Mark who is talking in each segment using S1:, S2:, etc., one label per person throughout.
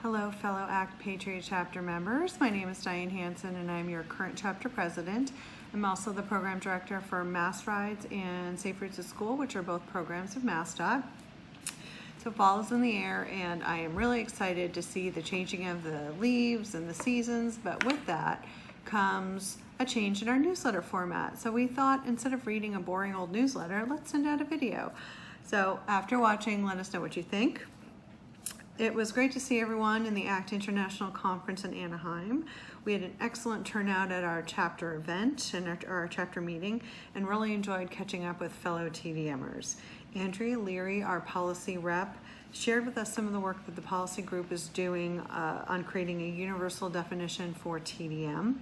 S1: Hello, fellow ACT Patriot chapter members. My name is Diane Hansen and I'm your current chapter president. I'm also the program director for Mass Rides and Safe Routes to School, which are both programs of MassDOT. So fall is in the air and I am really excited to see the changing of the leaves and the seasons, but with that comes a change in our newsletter format. So we thought instead of reading a boring old newsletter, let's send out a video. So after watching, let us know what you think. It was great to see everyone in the ACT International Conference in Anaheim. We had an excellent turnout at our chapter event and our chapter meeting, and really enjoyed catching up with fellow TDMers. Andrea Leary, our policy rep, shared with us some of the work that the policy group is doing on creating a universal definition for TDM,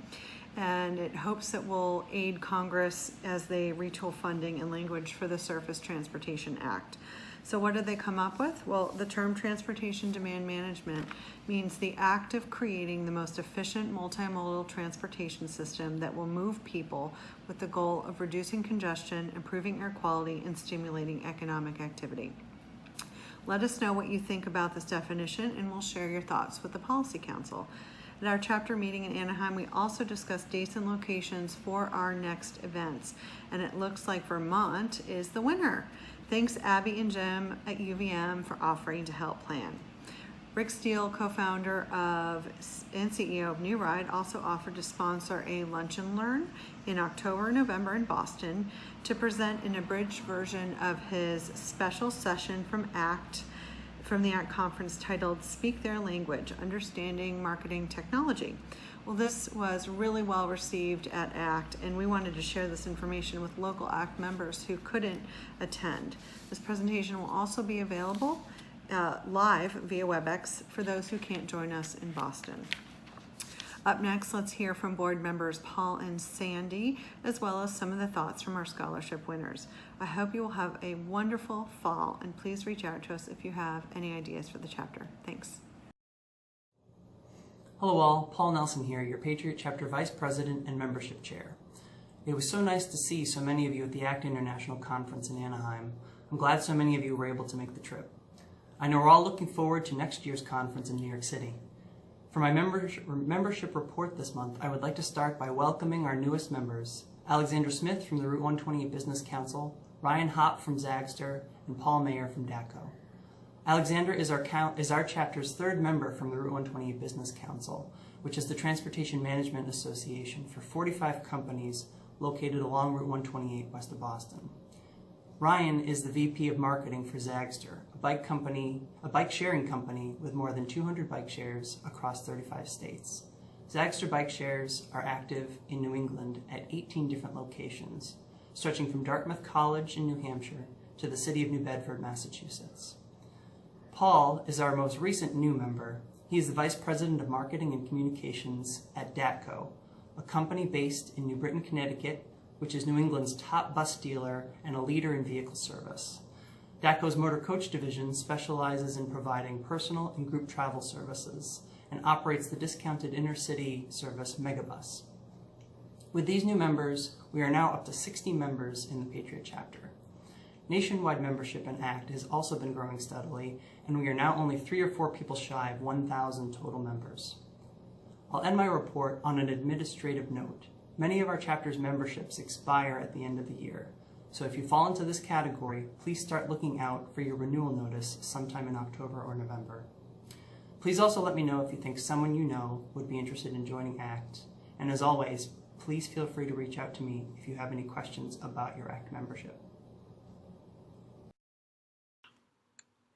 S1: and it hopes it will aid Congress as they retool funding and language for the Surface Transportation Act. So what did they come up with? Well, the term transportation demand management means the act of creating the most efficient multimodal transportation system that will move people with the goal of reducing congestion, improving air quality, and stimulating economic activity. Let us know what you think about this definition and we'll share your thoughts with the Policy Council. At our chapter meeting in Anaheim, we also discussed dates and locations for our next events, and it looks like Vermont is the winner. Thanks Abby and Jim at UVM for offering to help plan. Rick Steele, co-founder of and CEO of New Ride, also offered to sponsor a lunch and learn in October and November in Boston to present an abridged version of his special session from the ACT conference titled Speak Their Language, Understanding Marketing Technology. Well, this was really well received at ACT, and we wanted to share this information with local ACT members who couldn't attend. This presentation will also be available live via WebEx for those who can't join us in Boston. Up next, let's hear from board members Paul and Sandy, as well as some of the thoughts from our scholarship winners. I hope you will have a wonderful fall, and please reach out to us if you have any ideas for the chapter. Thanks.
S2: Hello all, Paul Nelson here, your Patriot Chapter Vice President and Membership Chair. It was so nice to see so many of you at the ACT International Conference in Anaheim. I'm glad so many of you were able to make the trip. I know we're all looking forward to next year's conference in New York City. For my membership report this month, I would like to start by welcoming our newest members, Alexandra Smith from the Route 128 Business Council, Ryan Hopp from Zagster, and Paul Mayer from DATCO. Alexandra is our chapter's third member from the Route 128 Business Council, which is the Transportation Management Association for 45 companies located along Route 128 west of Boston. Ryan is the VP of Marketing for Zagster, a bike sharing company with more than 200 bike shares across 35 states. Zagster bike shares are active in New England at 18 different locations, stretching from Dartmouth College in New Hampshire to the city of New Bedford, Massachusetts. Paul is our most recent new member. He is the Vice President of Marketing and Communications at DATCO, a company based in New Britain, Connecticut, which is New England's top bus dealer and a leader in vehicle service. DATCO's motor coach division specializes in providing personal and group travel services and operates the discounted intercity service Megabus. With these new members, we are now up to 60 members in the Patriot chapter. Nationwide membership in ACT has also been growing steadily, and we are now only 3 or 4 people shy of 1,000 total members. I'll end my report on an administrative note. Many of our chapter's memberships expire at the end of the year, so if you fall into this category, please start looking out for your renewal notice sometime in October or November. Please also let me know if you think someone you know would be interested in joining ACT, and as always, please feel free to reach out to me if you have any questions about your ACT membership.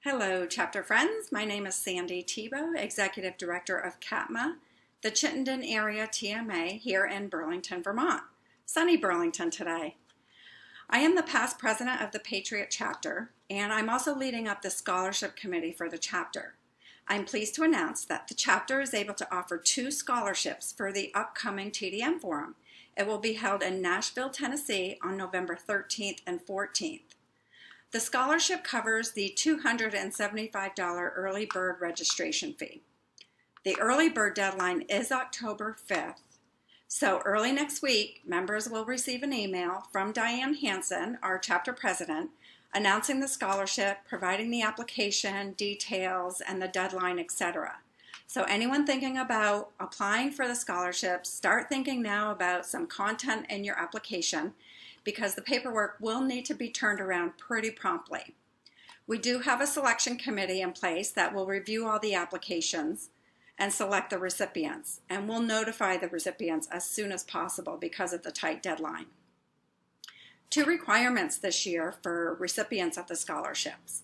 S3: Hello, chapter friends. My name is Sandy Tebow, Executive Director of CATMA, the Chittenden Area TMA here in Burlington, Vermont. Sunny Burlington today. I am the past president of the Patriot chapter, and I'm also leading up the scholarship committee for the chapter. I'm pleased to announce that the chapter is able to offer 2 scholarships for the upcoming TDM Forum. It will be held in Nashville, Tennessee on November 13th and 14th. The scholarship covers the $275 early bird registration fee. The early bird deadline is October 5th, so early next week, members will receive an email from Diane Hansen, our chapter president, announcing the scholarship, providing the application, details, and the deadline, etc. So anyone thinking about applying for the scholarships, start thinking now about some content in your application, because the paperwork will need to be turned around pretty promptly. We do have a selection committee in place that will review all the applications and select the recipients, and we'll notify the recipients as soon as possible because of the tight deadline. 2 requirements this year for recipients of the scholarships.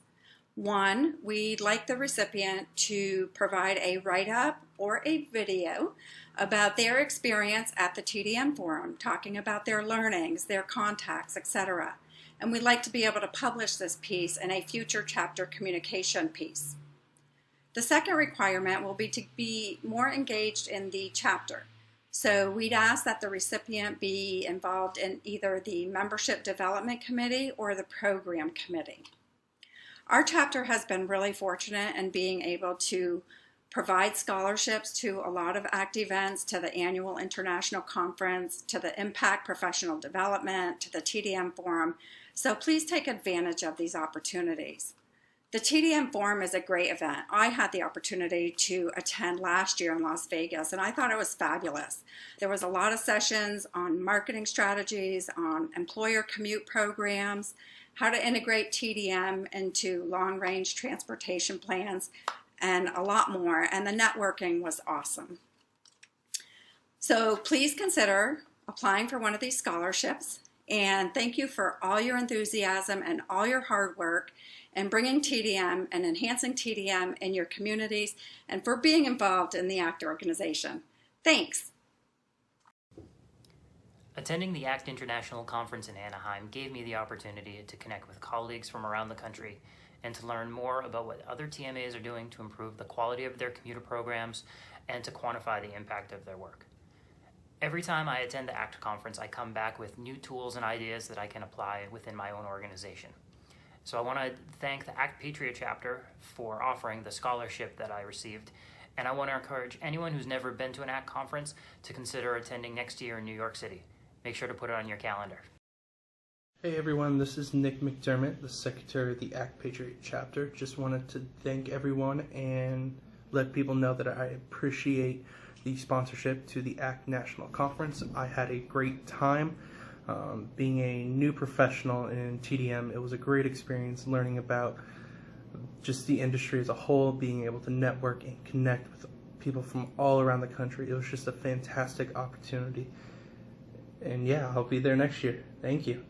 S3: 1, we'd like the recipient to provide a write-up or a video about their experience at the TDM forum, talking about their learnings, their contacts, etc. And we'd like to be able to publish this piece in a future chapter communication piece. The second requirement will be to be more engaged in the chapter. So we'd ask that the recipient be involved in either the membership development committee or the program committee. Our chapter has been really fortunate in being able to provide scholarships to a lot of ACT events, to the annual international conference, to the Impact Professional Development, to the TDM Forum. So please take advantage of these opportunities. The TDM Forum is a great event. I had the opportunity to attend last year in Las Vegas, and I thought it was fabulous. There was a lot of sessions on marketing strategies, on employer commute programs, how to integrate TDM into long-range transportation plans, and a lot more. And the networking was awesome. So please consider applying for one of these scholarships. And thank you for all your enthusiasm and all your hard work in bringing TDM and enhancing TDM in your communities, and for being involved in the ACT organization. Thanks.
S4: Attending the ACT International Conference in Anaheim gave me the opportunity to connect with colleagues from around the country and to learn more about what other TMAs are doing to improve the quality of their commuter programs and to quantify the impact of their work. Every time I attend the ACT conference, I come back with new tools and ideas that I can apply within my own organization. So I want to thank the ACT Patriot chapter for offering the scholarship that I received, and I want to encourage anyone who's never been to an ACT conference to consider attending next year in New York City. Make sure to put it on your calendar.
S5: Hey everyone, this is Nick McDermott, the Secretary of the ACT Patriot chapter. Just wanted to thank everyone and let people know that I appreciate the sponsorship to the ACT National Conference. I had a great time. Being a new professional in TDM, it was a great experience learning about just the industry as a whole, being able to network and connect with people from all around the country. It was just a fantastic opportunity. And yeah, I'll be there next year. Thank you.